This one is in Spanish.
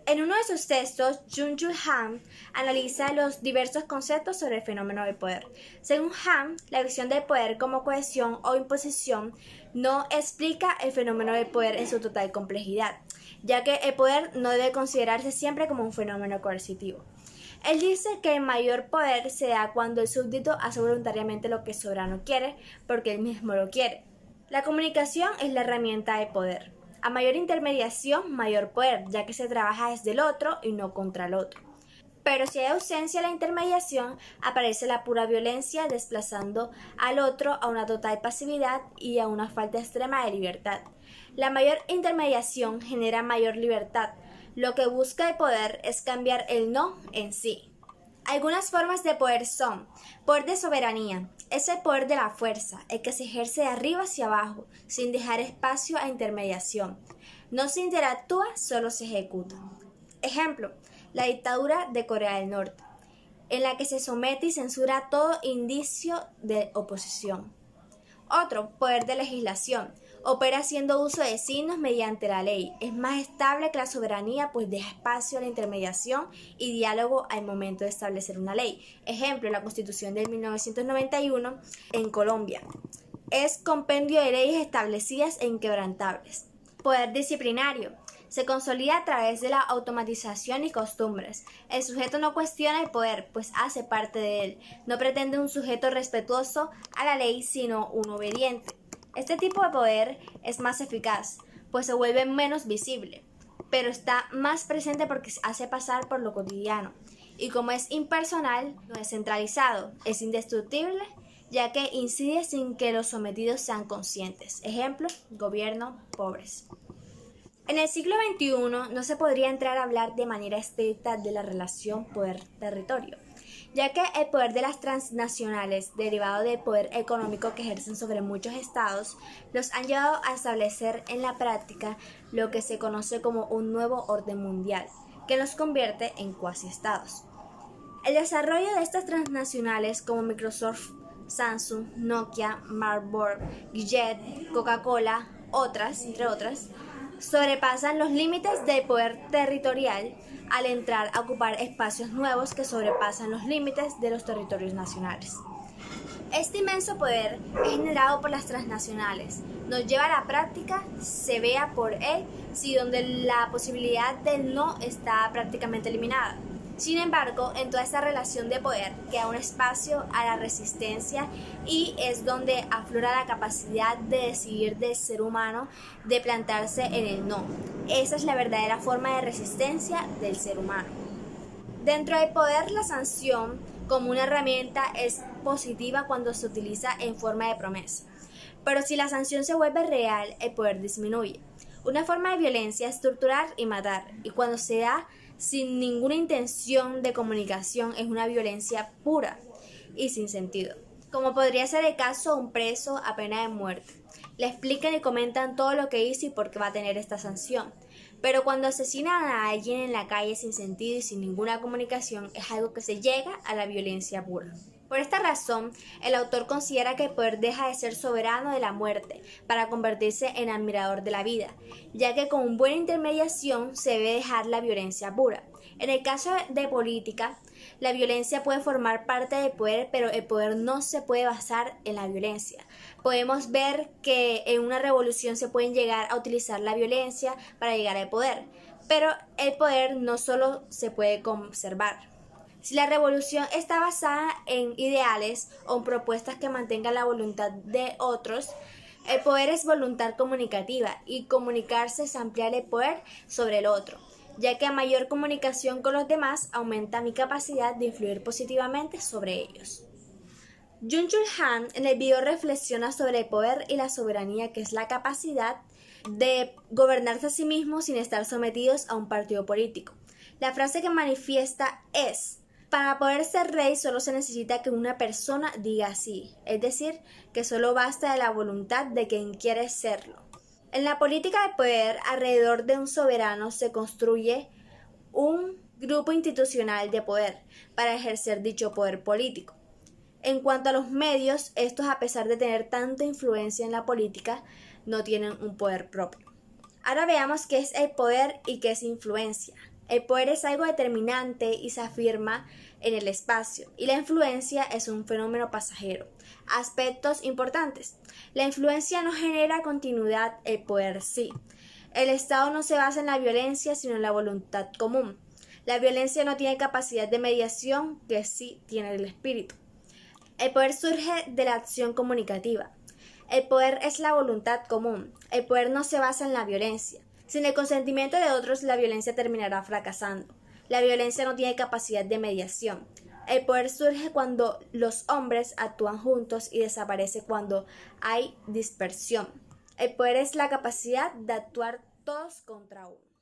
En uno de sus textos, Jung-Chul Han analiza los diversos conceptos sobre el fenómeno del poder. Según Han, la visión del poder como cohesión o imposición no explica el fenómeno del poder en su total complejidad, ya que el poder no debe considerarse siempre como un fenómeno coercitivo. Él dice que el mayor poder se da cuando el súbdito hace voluntariamente lo que el soberano quiere, porque él mismo lo quiere. La comunicación es la herramienta de poder. A mayor intermediación, mayor poder, ya que se trabaja desde el otro y no contra el otro. Pero si hay ausencia de la intermediación, aparece la pura violencia, desplazando al otro a una total pasividad y a una falta extrema de libertad. La mayor intermediación genera mayor libertad. Lo que busca el poder es cambiar el no en sí. Algunas formas de poder son: poder de soberanía, es el poder de la fuerza, el que se ejerce de arriba hacia abajo, sin dejar espacio a intermediación. No se interactúa, solo se ejecuta. Ejemplo, la dictadura de Corea del Norte, en la que se somete y censura todo indicio de oposición. Otro, poder de legislación. Opera haciendo uso de signos mediante la ley. Es más estable que la soberanía, pues deja espacio a la intermediación y diálogo al momento de establecer una ley. Ejemplo, la Constitución de 1991 en Colombia. Es compendio de leyes establecidas e inquebrantables. Poder disciplinario. Se consolida a través de la automatización y costumbres. El sujeto no cuestiona el poder, pues hace parte de él. No pretende un sujeto respetuoso a la ley, sino un obediente. Este tipo de poder es más eficaz, pues se vuelve menos visible, pero está más presente porque se hace pasar por lo cotidiano. Y como es impersonal, no es centralizado, es indestructible, ya que incide sin que los sometidos sean conscientes. Ejemplo, gobierno, pobres. En el siglo XXI no se podría entrar a hablar de manera estricta de la relación poder-territorio, ya que el poder de las transnacionales, derivado del poder económico que ejercen sobre muchos estados, los han llevado a establecer en la práctica lo que se conoce como un nuevo orden mundial, que los convierte en cuasi-estados. El desarrollo de estas transnacionales como Microsoft, Samsung, Nokia, Marlboro, Gillette, Coca-Cola, entre otras, sobrepasan los límites del poder territorial al entrar a ocupar espacios nuevos que sobrepasan los límites de los territorios nacionales. Este inmenso poder es generado por las transnacionales, nos lleva a la práctica, se vea por él, si donde la posibilidad del no está prácticamente eliminada. Sin embargo, en toda esta relación de poder queda un espacio a la resistencia y es donde aflora la capacidad de decidir del ser humano de plantarse en el no. Esa es la verdadera forma de resistencia del ser humano. Dentro del poder, la sanción como una herramienta es positiva cuando se utiliza en forma de promesa. Pero si la sanción se vuelve real, el poder disminuye. Una forma de violencia es torturar y matar, y cuando se da sin ninguna intención de comunicación es una violencia pura y sin sentido, como podría ser el caso de un preso a pena de muerte. Le explican y comentan todo lo que hizo y por qué va a tener esta sanción. Pero cuando asesinan a alguien en la calle sin sentido y sin ninguna comunicación, es algo que se llega a la violencia pura. Por esta razón, el autor considera que el poder deja de ser soberano de la muerte para convertirse en admirador de la vida, ya que con buena intermediación se debe dejar la violencia pura. En el caso de política, la violencia puede formar parte del poder, pero el poder no se puede basar en la violencia. Podemos ver que en una revolución se pueden llegar a utilizar la violencia para llegar al poder, pero el poder no solo se puede conservar. Si la revolución está basada en ideales o en propuestas que mantengan la voluntad de otros, el poder es voluntad comunicativa y comunicarse es ampliar el poder sobre el otro, ya que a mayor comunicación con los demás aumenta mi capacidad de influir positivamente sobre ellos. Jung-Chul Han en el video reflexiona sobre el poder y la soberanía, que es la capacidad de gobernarse a sí mismo sin estar sometidos a un partido político. La frase que manifiesta es: para poder ser rey solo se necesita que una persona diga sí, es decir, que solo basta de la voluntad de quien quiere serlo. En la política de poder, alrededor de un soberano se construye un grupo institucional de poder para ejercer dicho poder político. En cuanto a los medios, estos, a pesar de tener tanta influencia en la política, no tienen un poder propio. Ahora veamos qué es el poder y qué es influencia. El poder es algo determinante y se afirma en el espacio, y la influencia es un fenómeno pasajero. Aspectos importantes. La influencia no genera continuidad, el poder sí. El Estado no se basa en la violencia, sino en la voluntad común. La violencia no tiene capacidad de mediación, que sí tiene el espíritu. El poder surge de la acción comunicativa. El poder es la voluntad común. El poder no se basa en la violencia. Sin el consentimiento de otros, la violencia terminará fracasando. La violencia no tiene capacidad de mediación. El poder surge cuando los hombres actúan juntos y desaparece cuando hay dispersión. El poder es la capacidad de actuar todos contra uno.